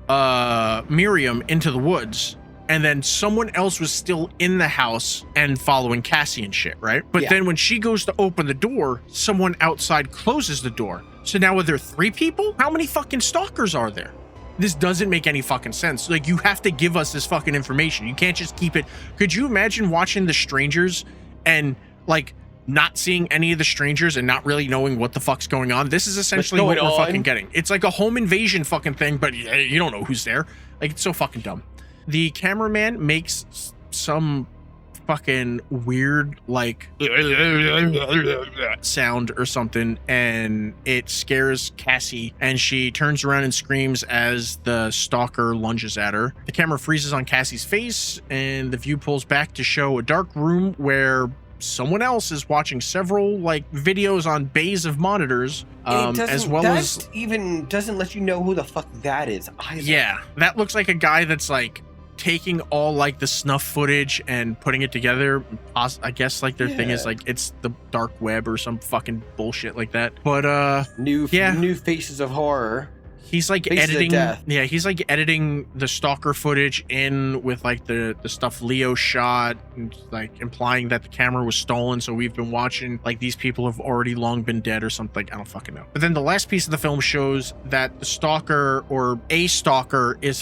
Miriam into the woods, and then someone else was still in the house and following Cassie and shit, right? But then when she goes to open the door, someone outside closes the door. So now are there three people? How many fucking stalkers are there? This doesn't make any fucking sense. Like, you have to give us this fucking information. You can't just keep it. Could you imagine watching The Strangers and like not seeing any of the strangers and not really knowing what the fuck's going on? This is essentially what we're fucking getting. It's like a home invasion fucking thing, but you don't know who's there. Like, it's so fucking dumb. The cameraman makes some fucking weird like sound or something, and it scares Cassie, and she turns around and screams as the stalker lunges at her. The camera freezes on Cassie's face, and the view pulls back to show a dark room where someone else is watching several like videos on bays of monitors, as well as even doesn't let you know who the fuck that is either. Yeah, that looks like a guy that's like taking all like the snuff footage and putting it together. I guess like their thing is like it's the dark web or some fucking bullshit like that. But new faces of horror. He's like editing. Yeah, he's like editing the stalker footage in with like the stuff Leo shot, and like implying that the camera was stolen. So we've been watching like these people have already long been dead or something. Like, I don't fucking know. But then the last piece of the film shows that the stalker or a stalker is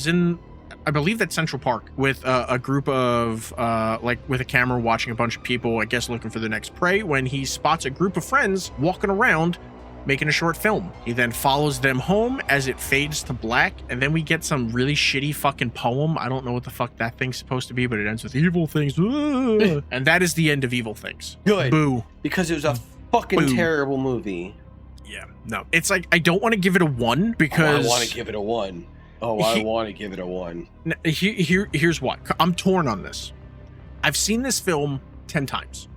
in I believe that's Central Park with a group of like with a camera watching a bunch of people, I guess looking for the next prey, when he spots a group of friends walking around making a short film. He then follows them home as it fades to black, and then we get some really shitty fucking poem. I don't know what the fuck that thing's supposed to be, but it ends with evil things. And that is the end of Evil Things. Good. Boo. Because it was a fucking terrible movie. Yeah, no. It's like, I don't want to give it a 1 because... I want to give it a 1. I want to give it a 1. Here's why. I'm torn on this. I've seen this film 10 times.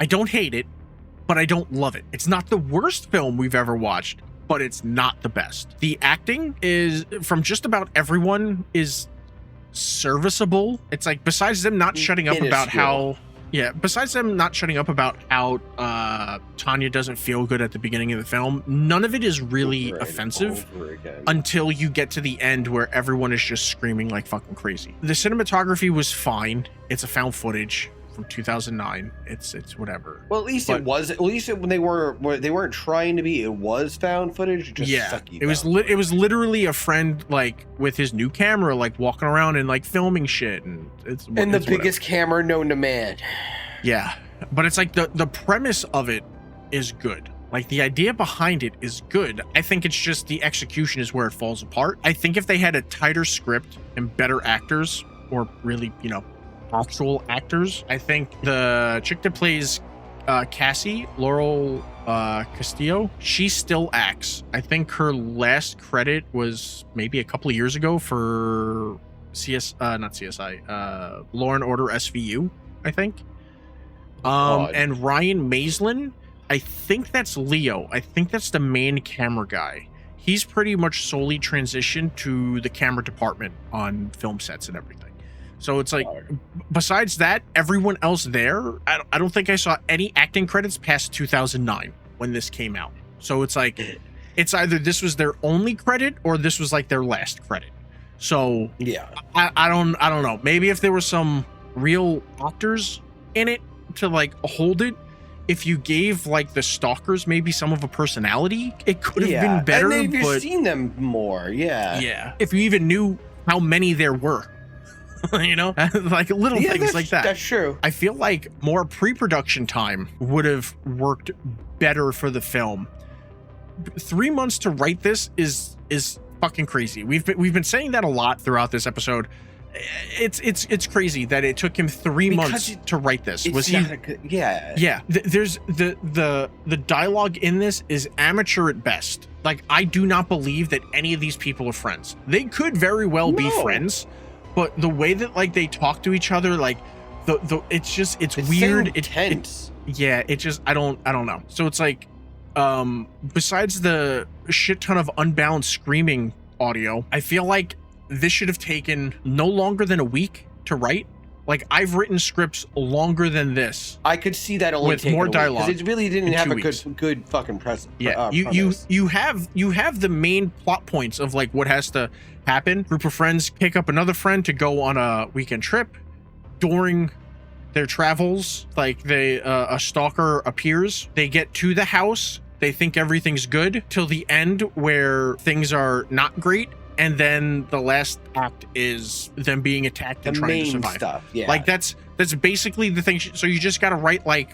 I don't hate it, but I don't love it. It's not the worst film we've ever watched, but it's not the best. The acting is from just about everyone is serviceable. It's like, besides them not shutting up about how Tanya doesn't feel good at the beginning of the film, none of it is really offensive until you get to the end where everyone is just screaming like fucking crazy. The cinematography was fine. It's a found footage from 2009. It's whatever. Well, at least when they weren't trying to be, it was found footage. Just sucky. It was literally a friend like with his new camera, like walking around and like filming shit, and it's the biggest camera known to man. Yeah, but it's like the premise of it is good, Like, the idea behind it is good. I think it's just the execution is where it falls apart. I think if they had a tighter script and better actors, or really, you know, actual actors, I think the chick that plays Cassie, Laurel Castillo, she still acts. I think her last credit was maybe a couple of years ago for not CSI, Law and Order SVU, I think. And Ryan Maslin, I think that's Leo. I think that's the main camera guy. He's pretty much solely transitioned to the camera department on film sets and everything. So it's like, besides that, everyone else there, I don't think I saw any acting credits past 2009 when this came out. So it's like, it's either this was their only credit or this was like their last credit. So yeah, I don't know. Maybe if there were some real actors in it to like hold it, if you gave like the stalkers maybe some of a personality, it could have been better. And then you've seen them more, yeah. If you even knew how many there were. You know, like little things like that. That's true. I feel like more pre-production time would have worked better for the film. 3 months to write this is fucking crazy. We've been saying that a lot throughout this episode. It's crazy that it took him 3 months to write this. Was he? Yeah. There's the dialogue in this is amateur at best. Like, I do not believe that any of these people are friends. They could very well be friends. But the way that like they talk to each other, like it's weird. It's tense. I don't know. So it's like, besides the shit ton of unbalanced screaming audio, I feel like this should have taken no longer than a week to write. Like, I've written scripts longer than this. I could see that only with more dialogue because it really didn't have a good fucking premise. Yeah, you have the main plot points of like what has to happen. Group of friends pick up another friend to go on a weekend trip. During their travels, like a stalker appears. They get to the house. They think everything's good till the end where things are not great. And then the last act is them being attacked and trying to survive. Stuff, yeah. Like that's basically the thing. So you just got to write like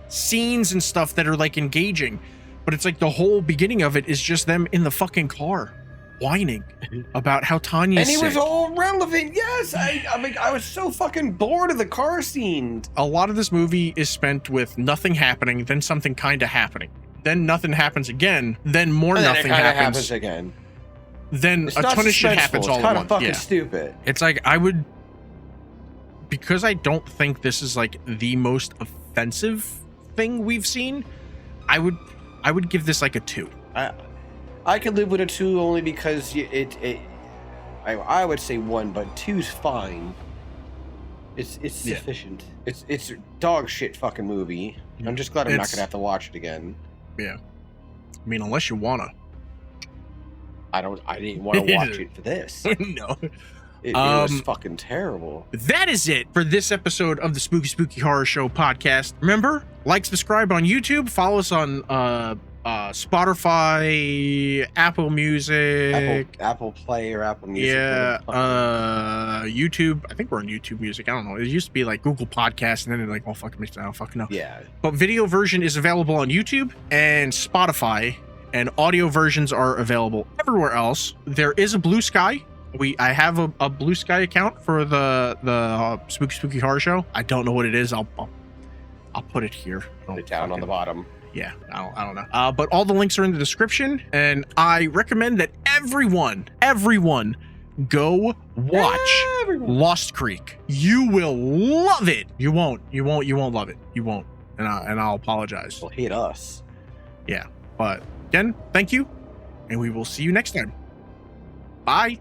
scenes and stuff that are like engaging, but it's like the whole beginning of it is just them in the fucking car whining about how Tanya's sick. And it was all relevant. Yes, I was so fucking bored of the car scene. A lot of this movie is spent with nothing happening, then something kind of happening, then nothing happens again, then more and nothing happens again. Then a ton of shit happens all at once. It's kind of fucking stupid. It's like because I don't think this is like the most offensive thing we've seen, I would give this like a 2. I could live with a 2 only because I would say 1, but 2's fine. It's sufficient. It's a dog shit fucking movie. I'm just glad I'm not gonna have to watch it again. Yeah. I mean, unless you wanna. I didn't want to watch it for this. No. It was fucking terrible. That is it for this episode of the Spooky Horror Show podcast. Remember, like, subscribe on YouTube, follow us on Spotify, Apple Music, Apple Play or Apple Music. Yeah, YouTube. I think we're on YouTube Music. I don't know. It used to be like Google Podcasts, and then it like all fucking mixed. I don't fucking know. Yeah. But video version is available on YouTube and Spotify, and audio versions are available everywhere else. There is a Blue Sky. I have a Blue Sky account for the Spooky Horror Show. I don't know what it is. I'll put it here. Put it down on the bottom. Yeah, I don't know. But all the links are in the description, and I recommend that everyone go watch Lost Creek. You will love it. You won't love it. You won't. And I'll apologize. Well, hate us. Yeah, but again, thank you, and we will see you next time. Bye.